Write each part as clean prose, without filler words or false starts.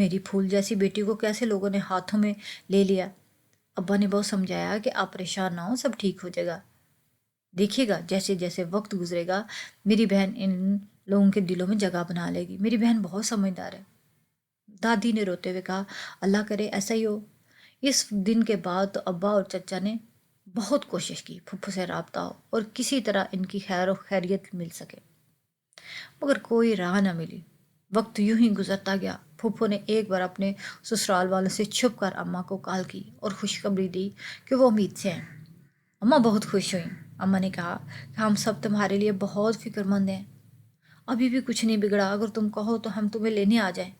میری پھول جیسی بیٹی کو کیسے لوگوں نے ہاتھوں میں لے لیا۔ ابا نے بہت سمجھایا کہ آپ پریشان نہ ہو، سب ٹھیک ہو جائے گا۔ دیکھیے گا جیسے جیسے وقت گزرے گا میری بہن ان لوگوں کے دلوں میں جگہ بنا لے گی۔ میری بہن بہت سمجھدار ہے۔ دادی نے روتے ہوئے کہا، اللہ کرے ایسا ہی ہو۔ اس دن کے بعد تو ابا اور چچا نے بہت کوشش کی پھپھو سے رابطہ ہو اور کسی طرح ان کی خیر و خیریت مل سکے، مگر کوئی راہ نہ ملی۔ وقت یوں ہی گزرتا گیا۔ پھپھو نے ایک بار اپنے سسرال والوں سے چھپ کر اماں کو کال کی اور خوشخبری دی کہ وہ امید سے ہیں۔ اماں بہت خوش ہوئیں۔ اماں نے کہا کہ ہم سب تمہارے لیے بہت فکر مند ہیں، ابھی بھی کچھ نہیں بگڑا، اگر تم کہو تو ہم تمہیں لینے آ جائیں۔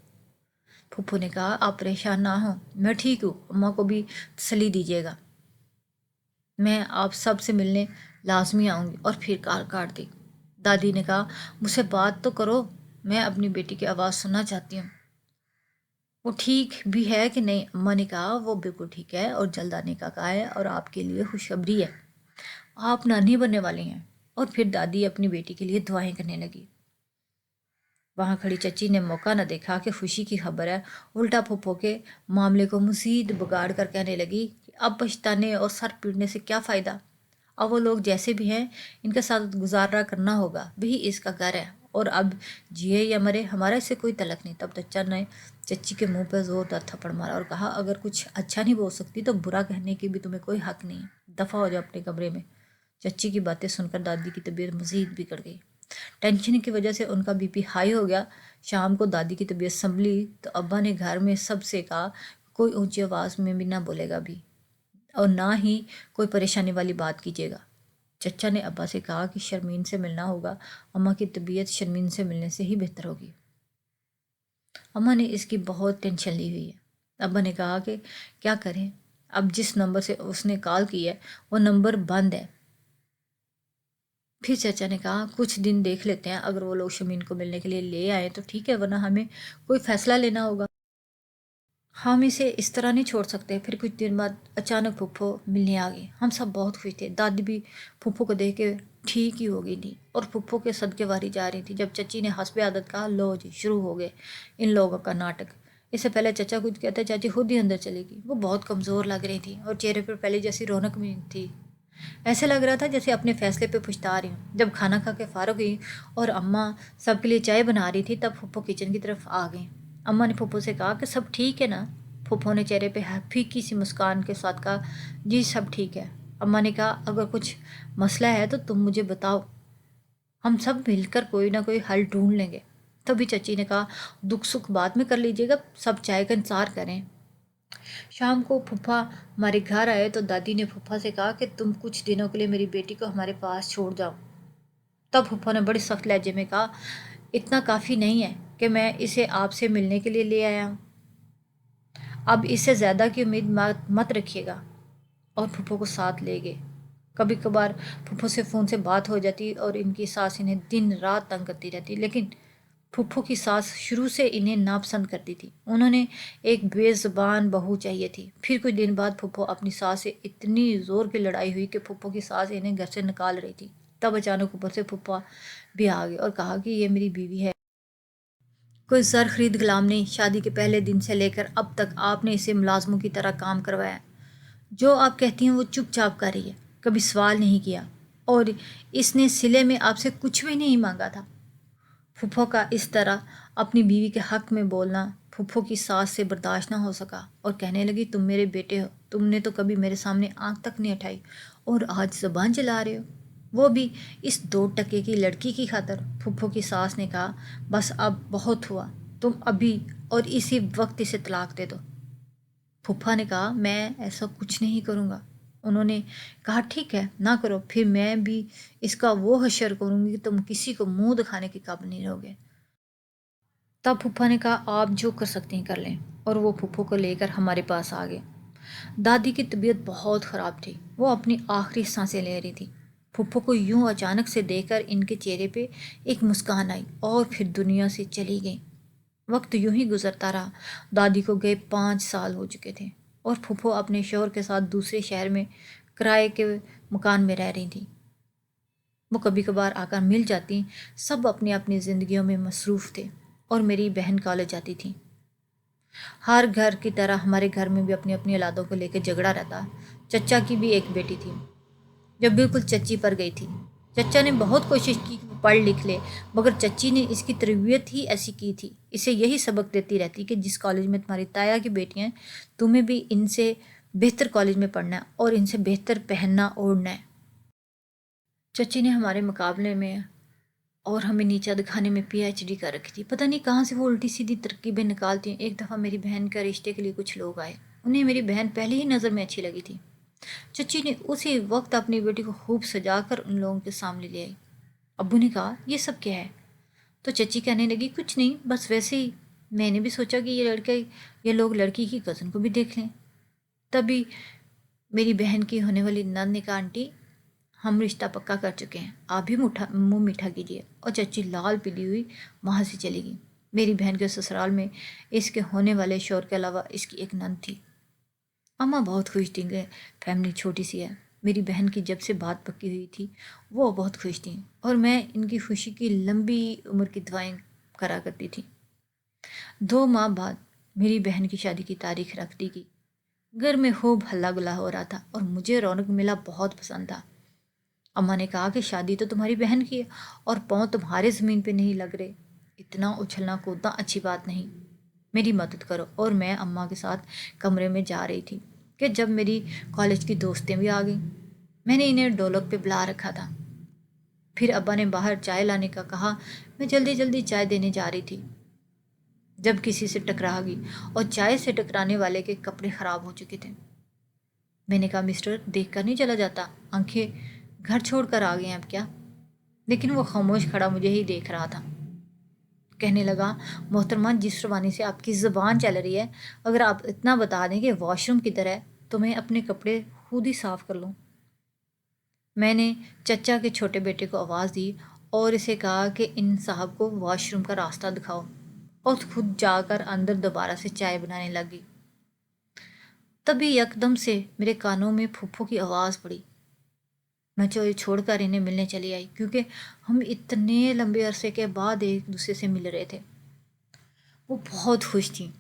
پھپھو نے کہا، آپ پریشان نہ ہوں، میں ٹھیک ہوں، اماں کو بھی تسلی دیجیے گا، میں آپ سب سے ملنے لازمی آؤں گی۔ اور پھر کال کاٹ دی۔ دادی نے کہا، مجھ سے بات تو کرو، میں اپنی بیٹی کی آواز سننا چاہتی ہوں۔ وہ ٹھیک بھی ہے کہ نہیں؟ اماں نے کہا، وہ بالکل ٹھیک ہے اور جلد آنے کا کہا ہے اور آپ کے لیے خوشخبری ہے، آپ نانی بننے والی ہیں۔ اور پھر دادی اپنی بیٹی کے لیے دعائیں کرنے لگی۔ وہاں کھڑی چچی نے موقع نہ دیکھا کہ خوشی کی خبر ہے، الٹا پھپھو کے معاملے کو مزید بگاڑ کر کہنے لگی کہ اب پچھتانے اور سر پیٹنے سے کیا فائدہ، اب وہ لوگ جیسے بھی ہیں ان کے ساتھ گزارا کرنا ہوگا، وہی اس کا گھر ہے، اور اب جیے یا مرے ہمارا اس سے کوئی تعلق نہیں۔ تب چچا نے چچی کے منہ پہ زوردار تھپڑ مارا اور کہا، اگر کچھ اچھا نہیں بول سکتی تو برا کہنے کی بھی تمہیں کوئی حق نہیں ہے، دفع ہو جاؤ اپنے کمرے میں۔ چچی کی باتیں سن کر دادی کی طبیعت مزید بگڑ گئی۔ ٹینشن کی وجہ سے ان کا بی پی ہائی ہو گیا۔ شام کو دادی کی طبیعت سنبھلی تو ابا نے گھر میں سب سے کہا، کوئی اونچی آواز میں بھی نہ بولے گا بھی، اور نہ ہی کوئی پریشانی والی بات کیجیے گا۔ چچا نے ابا سے کہا کہ شرمین سے ملنا ہوگا، اماں کی طبیعت شرمین سے ملنے سے ہی بہتر ہوگی۔ اماں نے اس کی بہت ٹینشن لی ہوئی ہے۔ ابا نے کہا کہ کیا کریں، اب جس نمبر سے اس نے کال کی ہے وہ نمبر بند ہے۔ پھر چچا نے کہا، کچھ دن دیکھ لیتے ہیں، اگر وہ لوگ شمین کو ملنے کے لیے لے آئیں تو ٹھیک ہے، ورنہ ہمیں کوئی فیصلہ لینا ہوگا، ہم اسے اس طرح نہیں چھوڑ سکتے۔ پھر کچھ دن بعد اچانک پھپھو ملنے آ گئی۔ ہم سب بہت خوش تھے، دادی بھی پھپھو کو دیکھ کے ٹھیک ہی ہو گئی تھی اور پھپھو کے صدقے واری جا رہی تھی۔ جب چچی نے حسب عادت کہا، لو جی شروع ہو گئے ان لوگوں کا ناٹک۔ اس سے پہلے چچا کچھ کہتے چاچی خود ہی اندر چلے گی۔ وہ بہت کمزور لگ رہی تھی اور چہرے پر پہلے جیسی رونق بھی تھی، ایسے لگ رہا تھا جیسے اپنے فیصلے پہ پچھتا رہی ہوں۔ جب کھانا کھا کے فارغ ہوئی اور اماں سب کے لیے چائے بنا رہی تھی تب پھپھو کچن کی طرف آ گئیں۔ اماں نے پھپھو سے کہا کہ سب ٹھیک ہے نا؟ پھپھو نے چہرے پہ پھیکی سی مسکان کے ساتھ کہا، جی سب ٹھیک ہے۔ اماں نے کہا، اگر کچھ مسئلہ ہے تو تم مجھے بتاؤ، ہم سب مل کر کوئی نہ کوئی حل ڈھونڈ لیں گے۔ تبھی چچی نے کہا، دکھ سکھ بعد میں کر لیجیے گا، سب چائے کا انتظار کریں۔ شام کو پھپھا ہمارے گھر آئے تو دادی نے پھپھا سے کہا کہ تم کچھ دنوں کے لیے میری بیٹی کو ہمارے پاس چھوڑ جاؤ۔ تب پھپھا نے بڑے سخت لہجے میں کہا، اتنا کافی نہیں ہے کہ میں اسے آپ سے ملنے کے لیے لے آیا ہوں، اب اس سے زیادہ کی امید مت رکھیے گا۔ اور پھپھو کو ساتھ لے گئے۔ کبھی کبھار پھپھو سے فون سے بات ہو جاتی اور ان کی ساس انہیں دن رات تنگ کرتی رہتی، لیکن پھپھو کی ساس شروع سے انہیں ناپسند کرتی تھی، انہوں نے ایک بے زبان بہو چاہیے تھی۔ پھر کچھ دن بعد پھپھو اپنی ساس سے اتنی زور کی لڑائی ہوئی کہ پھپھو کی ساس انہیں گھر سے نکال رہی تھی۔ تب اچانک اوپر سے پھپھا بھی آ گئی اور کہا کہ یہ میری بیوی ہے، کوئی زر خرید غلام نہیں، شادی کے پہلے دن سے لے کر اب تک آپ نے اسے ملازموں کی طرح کام کروایا، جو آپ کہتی ہیں وہ چپ چاپ کر رہی ہے، کبھی سوال نہیں کیا، اور اس نے صلے میں آپ سے کچھ بھی نہیں مانگا تھا۔ پھپھو کا اس طرح اپنی بیوی کے حق میں بولنا پھپھو کی ساس سے برداشت نہ ہو سکا اور کہنے لگی، تم میرے بیٹے ہو، تم نے تو کبھی میرے سامنے آنکھ تک نہیں اٹھائی اور آج زبان چلا رہے ہو، وہ بھی اس 2 ٹکے کی لڑکی کی خاطر۔ پھپھو کی ساس نے کہا، بس اب بہت ہوا، تم ابھی اور اسی وقت اسے طلاق دے دو۔ پھپھا نے کہا، میں ایسا کچھ نہیں کروں گا۔ انہوں نے کہا، ٹھیک ہے نہ کرو، پھر میں بھی اس کا وہ حشر کروں گی کہ تم کسی کو منہ دکھانے کے قابل نہیں رہو گے۔ تب پھپھا نے کہا، آپ جو کر سکتے ہیں کر لیں، اور وہ پھپھو کو لے کر ہمارے پاس آ گئے۔ دادی کی طبیعت بہت خراب تھی، وہ اپنی آخری سانسیں لے رہی تھی۔ پھپھو کو یوں اچانک سے دیکھ کر ان کے چہرے پہ ایک مسکان آئی اور پھر دنیا سے چلی گئیں۔ وقت یوں ہی گزرتا رہا، دادی کو گئے 5 سال ہو چکے تھے اور پھپھو اپنے شوہر کے ساتھ دوسرے شہر میں کرائے کے مکان میں رہ رہی تھیں۔ وہ کبھی کبھار آ کر مل جاتی، سب اپنی اپنی زندگیوں میں مصروف تھے اور میری بہن کالج جاتی تھی۔ ہر گھر کی طرح ہمارے گھر میں بھی اپنی اپنی اولادوں کو لے کے جھگڑا رہتا۔ چچا کی بھی ایک بیٹی تھی جو بالکل چچی پر گئی تھی۔ چچا نے بہت کوشش کی کہ وہ پڑھ لکھ لے، مگر چچی نے اس کی تربیت ہی ایسی کی تھی، اسے یہی سبق دیتی رہتی کہ جس کالج میں تمہاری تایا کی بیٹیاں ہیں، تمہیں بھی ان سے بہتر کالج میں پڑھنا ہے اور ان سے بہتر پہننا اوڑھنا ہے۔ چچی نے ہمارے مقابلے میں اور ہمیں نیچا دکھانے میں پی ایچ ڈی کر رکھی تھی۔ پتہ نہیں کہاں سے وہ الٹی سیدھی ترکیبیں نکالتی ہیں۔ ایک دفعہ میری بہن کا رشتے کے لیے کچھ لوگ آئے، انہیں میری بہن پہلی ہی نظر میں اچھی لگی تھی۔ چچی نے اسی وقت اپنی بیٹی کو خوب سجا کر ان لوگوں کے سامنے لے آئی۔ ابو نے کہا یہ سب کیا ہے؟ تو چچی کہنے لگی کچھ نہیں، بس ویسے ہی میں نے بھی سوچا کہ یہ لوگ لڑکی کی کزن کو بھی دیکھ لیں۔ تبھی میری بہن کی ہونے والی نند نے کہا آنٹی ہم رشتہ پکا کر چکے ہیں، آپ بھی منہ میٹھا کیجیے، اور چچی لال پیلی ہوئی وہاں سے چلی گئی۔ میری بہن کے سسرال میں اس کے ہونے والے شوہر کے علاوہ اس کی ایک نند تھی۔ اماں بہت خوش تھیں کہ فیملی چھوٹی سی ہے۔ میری بہن کی جب سے بات پکی ہوئی تھی وہ بہت خوش تھیں اور میں ان کی خوشی کی لمبی عمر کی دعائیں کرا کرتی تھی۔ 2 ماہ بعد میری بہن کی شادی کی تاریخ رکھ دی گئی۔ گھر میں خوب ہلہ گلا ہو رہا تھا اور مجھے رونق میلہ بہت پسند تھا۔ اماں نے کہا کہ شادی تو تمہاری بہن کی ہے اور پاؤں تمہارے زمین پہ نہیں لگ رہے، اتنا اچھلنا کودنا اچھی بات نہیں، میری مدد کرو۔ اور میں اماں کے ساتھ کمرے میں جا رہی تھی کہ جب میری کالج کی دوستیں بھی آ گئیں۔ میں نے انہیں ڈولک پہ بلا رکھا تھا۔ پھر ابا نے باہر چائے لانے کا کہا، میں جلدی جلدی چائے دینے جا رہی تھی جب کسی سے ٹکرا گئی اور چائے سے ٹکرانے والے کے کپڑے خراب ہو چکے تھے۔ میں نے کہا مسٹر دیکھ کر نہیں چلا جاتا، آنکھیں گھر چھوڑ کر آ گئے ہیں اب کیا؟ لیکن وہ خاموش کھڑا مجھے ہی دیکھ رہا تھا۔ کہنے لگا محترمہ جس روانی سے آپ کی زبان چل رہی ہے، اگر آپ اتنا بتا دیں کہ واش روم کدھر ہے تو میں اپنے کپڑے خود ہی صاف کر لوں۔ میں نے چچا کے چھوٹے بیٹے کو آواز دی اور اسے کہا کہ ان صاحب کو واش روم کا راستہ دکھاؤ، اور خود جا کر اندر دوبارہ سے چائے بنانے لگی۔ تبھی یکدم سے میرے کانوں میں پھپھو کی آواز پڑی۔ میں چوری چھوڑ کر انہیں ملنے چلی آئی کیونکہ ہم اتنے لمبے عرصے کے بعد ایک دوسرے سے مل رہے تھے۔ وہ بہت خوش تھیں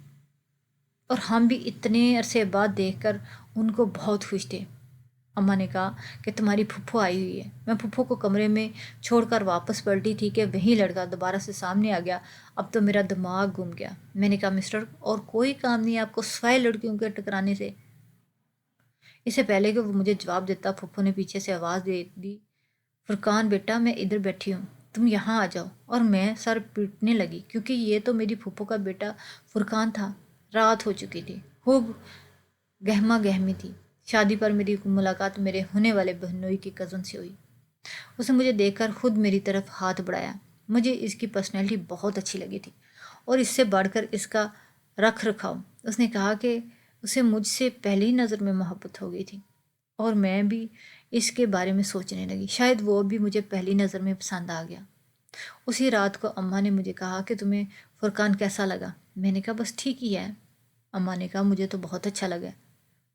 اور ہم بھی اتنے عرصے بعد دیکھ کر ان کو بہت خوش تھے۔ اماں نے کہا کہ تمہاری پھپھو آئی ہوئی ہے۔ میں پھپھو کو کمرے میں چھوڑ کر واپس پلٹی تھی کہ وہی لڑکا دوبارہ سے سامنے آ گیا۔ اب تو میرا دماغ گم گیا۔ میں نے کہا مسٹر اور کوئی کام نہیں آپ کو سوائے لڑکیوں کے ٹکرانے سے؟ اس سے پہلے کہ وہ مجھے جواب دیتا پھپھو نے پیچھے سے آواز دے دی، فرقان بیٹا میں ادھر بیٹھی ہوں، تم یہاں آ جاؤ۔ اور میں سر پیٹنے لگی کیونکہ یہ تو میری پھپھو کا بیٹا فرقان تھا۔ رات ہو چکی تھی، خوب گہما گہمی تھی۔ شادی پر میری ملاقات میرے ہونے والے بہنوئی کی کزن سے ہوئی۔ اس نے مجھے دیکھ کر خود میری طرف ہاتھ بڑھایا۔ مجھے اس کی پرسنالٹی بہت اچھی لگی تھی اور اس سے بڑھ کر اس کا رکھ رکھاؤ۔ اس نے کہا کہ اسے مجھ سے پہلی نظر میں محبت ہو گئی تھی اور میں بھی اس کے بارے میں سوچنے لگی، شاید وہ بھی مجھے پہلی نظر میں پسند آ گیا۔ اسی رات کو اماں نے مجھے کہا کہ تمہیں فرقان کیسا لگا؟ میں نے کہا بس ٹھیک ہی ہے۔ اماں نے کہا مجھے تو بہت اچھا لگا،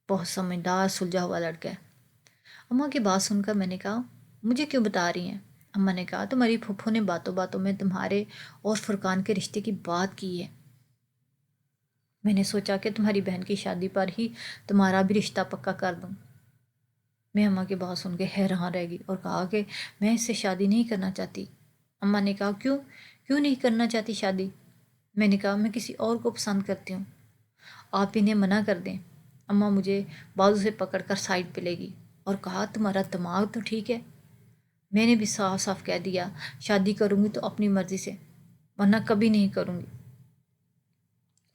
بہت سمجھدار سلجھا ہوا لڑکا ہے۔ اماں کی بات سن کر میں نے کہا مجھے کیوں بتا رہی ہیں؟ اماں نے کہا تمہاری پھپھو نے باتوں باتوں میں تمہارے اور فرقان کے رشتے کی بات کی ہے۔ میں نے سوچا کہ تمہاری بہن کی شادی پر ہی تمہارا بھی رشتہ پکا کر دوں۔ میں اماں کی بات سن کے حیران رہ گئی اور کہا کہ میں اس سے شادی نہیں کرنا چاہتی۔ اماں نے کہا کیوں نہیں کرنا چاہتی شادی؟ میں نے کہا میں کسی اور کو پسند کرتی ہوں، آپ انہیں منع کر دیں۔ اماں مجھے بازو سے پکڑ کر سائڈ پہ لے گئی اور کہا تمہارا دماغ تو ٹھیک ہے؟ میں نے بھی صاف صاف کہہ دیا شادی کروں گی تو اپنی مرضی سے، ورنہ کبھی نہیں کروں گی۔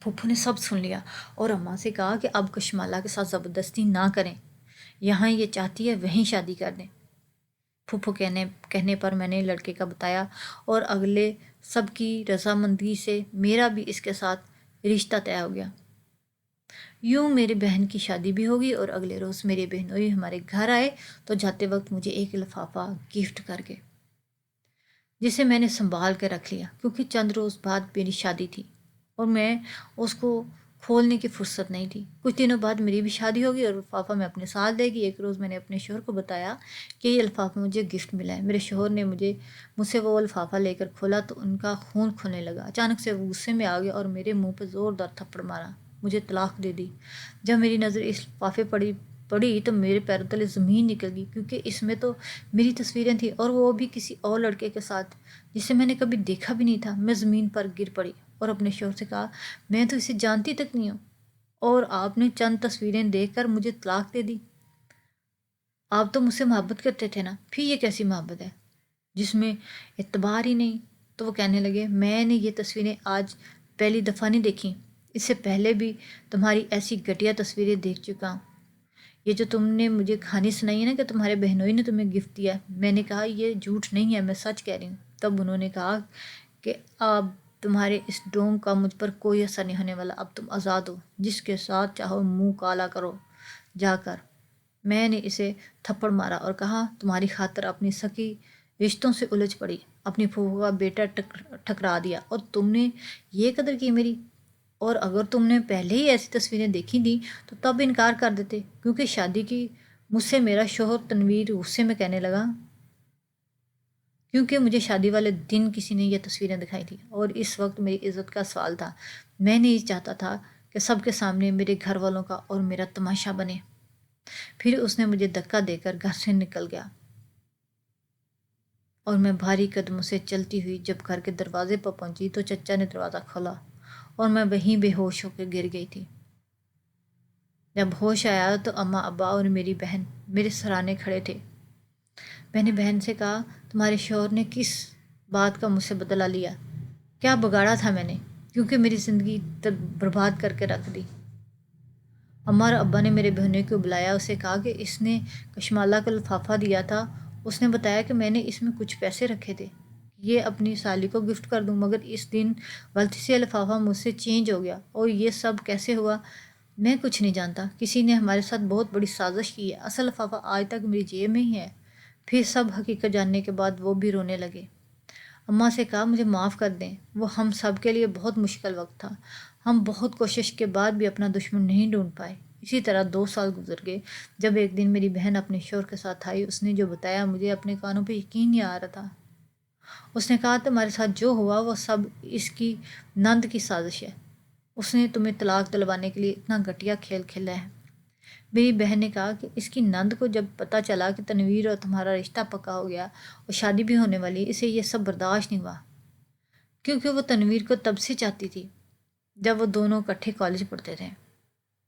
پھپھو نے سب سن لیا اور اماں سے کہا کہ اب کشمالہ کے ساتھ زبردستی نہ کریں، یہاں یہ چاہتی ہے وہیں شادی کر دیں۔ پھپھو کہنے پر میں نے لڑکے کا بتایا اور اگلے سب کی رضامندی سے میرا بھی اس کے ساتھ رشتہ طے ہو گیا۔ یوں میری بہن کی شادی بھی ہوگی اور اگلے روز میرے بہنوئی ہمارے گھر آئے تو جاتے وقت مجھے ایک لفافہ گفٹ کر گئے، جسے میں نے سنبھال کے رکھ لیا کیونکہ چند روز بعد میری شادی تھی اور میں اس کو کھولنے کی فرصت نہیں تھی۔ کچھ دنوں بعد میری بھی شادی ہوگی اور لفافہ میں اپنے ساتھ لے گی۔ ایک روز میں نے اپنے شوہر کو بتایا کہ یہ لفافہ مجھے گفٹ ملا ہے۔ میرے شوہر نے مجھ سے وہ لفافہ لے کر کھولا تو ان کا خون کھولنے لگا۔ اچانک سے وہ غصے میں آ گیا اور میرے منہ پہ زوردار تھپڑ مارا، مجھے طلاق دے دی۔ جب میری نظر اس لفافے پڑی تو میرے پیروں تلے زمین نکل گئی، کیونکہ اس میں تو میری تصویریں تھیں اور وہ بھی کسی اور لڑکے کے ساتھ جسے میں نے کبھی دیکھا بھی نہیں تھا۔ میں زمین پر گر پڑی اور اپنے شوہر سے کہا، میں تو اسے جانتی تک نہیں ہوں اور آپ نے چند تصویریں دیکھ کر مجھے طلاق دے دی۔ آپ تو مجھ سے محبت کرتے تھے نا، پھر یہ کیسی محبت ہے جس میں اعتبار ہی نہیں؟ تو وہ کہنے لگے، میں نے یہ تصویریں آج پہلی دفعہ نہیں دیکھی، اس سے پہلے بھی تمہاری ایسی گھٹیا تصویریں دیکھ چکا ہوں۔ یہ جو تم نے مجھے کہانی سنائی ہے نا کہ تمہارے بہنوئی نے تمہیں گفٹ دیا، میں نے کہا یہ جھوٹ نہیں ہے، میں سچ کہہ رہی ہوں۔ تب انہوں نے کہا کہ اب تمہارے اس ڈونگ کا مجھ پر کوئی اثر نہیں ہونے والا، اب تم آزاد ہو، جس کے ساتھ چاہو منہ کالا کرو جا کر۔ میں نے اسے تھپڑ مارا اور کہا، تمہاری خاطر اپنی سکی رشتوں سے الجھ پڑی، اپنی پھوپھو کا بیٹا ٹھکرا دیا اور تم نے یہ قدر کی میری؟ اور اگر تم نے پہلے ہی ایسی تصویریں دیکھی تھیں تو تب انکار کر دیتے، کیونکہ شادی کی مجھ سے میرا شوہر تنویر غصے میں کہنے لگا، کیونکہ مجھے شادی والے دن کسی نے یہ تصویریں دکھائی تھیں اور اس وقت میری عزت کا سوال تھا۔ میں نہیں چاہتا تھا کہ سب کے سامنے میرے گھر والوں کا اور میرا تماشا بنے۔ پھر اس نے مجھے دھکا دے کر گھر سے نکل گیا اور میں بھاری قدموں سے چلتی ہوئی جب گھر کے دروازے پر پہنچی تو چچا نے دروازہ کھولا اور میں وہیں بے ہوش ہو کے گر گئی تھی۔ جب ہوش آیا تو اماں ابا اور میری بہن میرے سرانے کھڑے تھے۔ میں نے بہن سے کہا، تمہارے شوہر نے کس بات کا مجھ سے بدلہ لیا؟ کیا بگاڑا تھا میں نے؟ کیونکہ میری زندگی برباد کر کے رکھ دی۔ اماں اور ابا نے میرے بہنوئی کو بلایا، اسے کہا کہ اس نے کشمالہ کا لفافہ دیا تھا۔ اس نے بتایا کہ میں نے اس میں کچھ پیسے رکھے تھے، یہ اپنی سالی کو گفٹ کر دوں، مگر اس دن غلطی سے لفافہ مجھ سے چینج ہو گیا اور یہ سب کیسے ہوا میں کچھ نہیں جانتا۔ کسی نے ہمارے ساتھ بہت بڑی سازش کی ہے، اصل لفافہ آج تک میری جیب میں ہی ہے۔ پھر سب حقیقت جاننے کے بعد وہ بھی رونے لگے۔ اماں سے کہا، مجھے معاف کر دیں، وہ ہم سب کے لیے بہت مشکل وقت تھا، ہم بہت کوشش کے بعد بھی اپنا دشمن نہیں ڈھونڈ پائے۔ اسی طرح 2 سال گزر گئے۔ جب ایک دن میری بہن اپنے شوہر کے ساتھ آئی، اس نے جو بتایا مجھے اپنے کانوں پہ یقین نہیں آ رہا تھا۔ اس نے کہا، تمہارے ساتھ جو ہوا وہ سب اس کی نند کی سازش ہے، اس نے تمہیں طلاق دلوانے کے لیے اتنا گھٹیا کھیل کھیلا ہے۔ میری بہن نے کہا کہ اس کی نند کو جب پتہ چلا کہ تنویر اور تمہارا رشتہ پکا ہو گیا اور شادی بھی ہونے والی، اسے یہ سب برداشت نہیں ہوا، کیونکہ وہ تنویر کو تب سے چاہتی تھی جب وہ دونوں اکٹھے کالج پڑھتے تھے،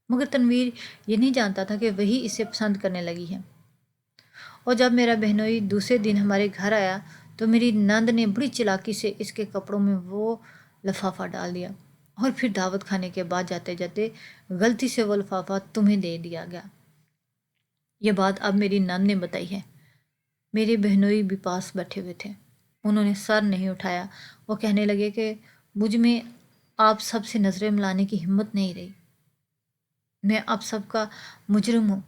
مگر تنویر یہ نہیں جانتا تھا کہ وہی اسے پسند کرنے لگی ہے۔ اور جب میرا بہنوئی دوسرے دن ہمارے گھر آیا تو میری نند نے بڑی چلاکی سے اس کے کپڑوں میں وہ لفافہ ڈال دیا اور پھر دعوت کھانے کے بعد جاتے جاتے غلطی سے وہ لفافہ تمہیں دے دیا گیا۔ یہ بات اب میری نند نے بتائی ہے۔ میرے بہنوئی بھی پاس بیٹھے ہوئے تھے، انہوں نے سر نہیں اٹھایا۔ وہ کہنے لگے کہ مجھ میں آپ سب سے نظریں ملانے کی ہمت نہیں رہی، میں اب سب کا مجرم ہوں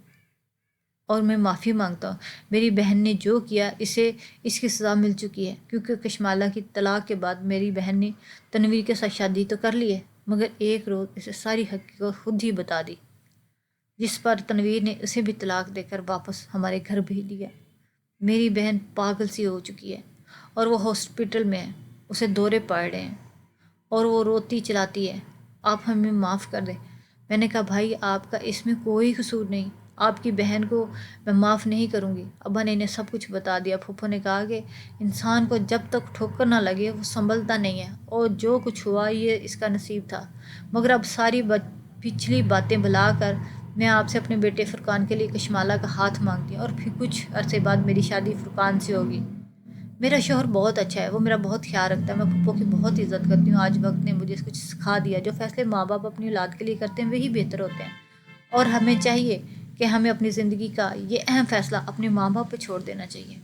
اور میں معافی مانگتا ہوں۔ میری بہن نے جو کیا اسے اس کی سزا مل چکی ہے، کیونکہ کشمالہ کی طلاق کے بعد میری بہن نے تنویر کے ساتھ شادی تو کر لی ہے، مگر ایک روز اسے ساری حقیقت خود ہی بتا دی، جس پر تنویر نے اسے بھی طلاق دے کر واپس ہمارے گھر بھیج دیا۔ میری بہن پاگل سی ہو چکی ہے اور وہ ہاسپٹل میں ہے، اسے دورے پڑ رہے ہیں اور وہ روتی چلاتی ہے، آپ ہمیں معاف کر دیں۔ میں نے کہا، بھائی آپ کا اس میں کوئی قصور نہیں، آپ کی بہن کو میں معاف نہیں کروں گی۔ ابا نے انہیں سب کچھ بتا دیا۔ پھوپھو نے کہا کہ انسان کو جب تک ٹھوکر نہ لگے وہ سنبھلتا نہیں ہے، اور جو کچھ ہوا یہ اس کا نصیب تھا، مگر اب ساری پچھلی باتیں بھلا کر میں آپ سے اپنے بیٹے فرقان کے لیے کشمالہ کا ہاتھ مانگتی ہوں، اور پھر کچھ عرصے بعد میری شادی فرقان سے ہوگی۔ میرا شوہر بہت اچھا ہے، وہ میرا بہت خیال رکھتا ہے، میں پھپھو کی بہت عزت کرتی ہوں۔ آج وقت نے مجھے کچھ سکھا دیا، جو فیصلے ماں باپ اپنی اولاد کے لیے کرتے ہیں وہی بہتر ہوتے ہیں، اور ہمیں چاہیے کہ ہمیں اپنی زندگی کا یہ اہم فیصلہ اپنے ماں باپ پہ چھوڑ دینا چاہیے۔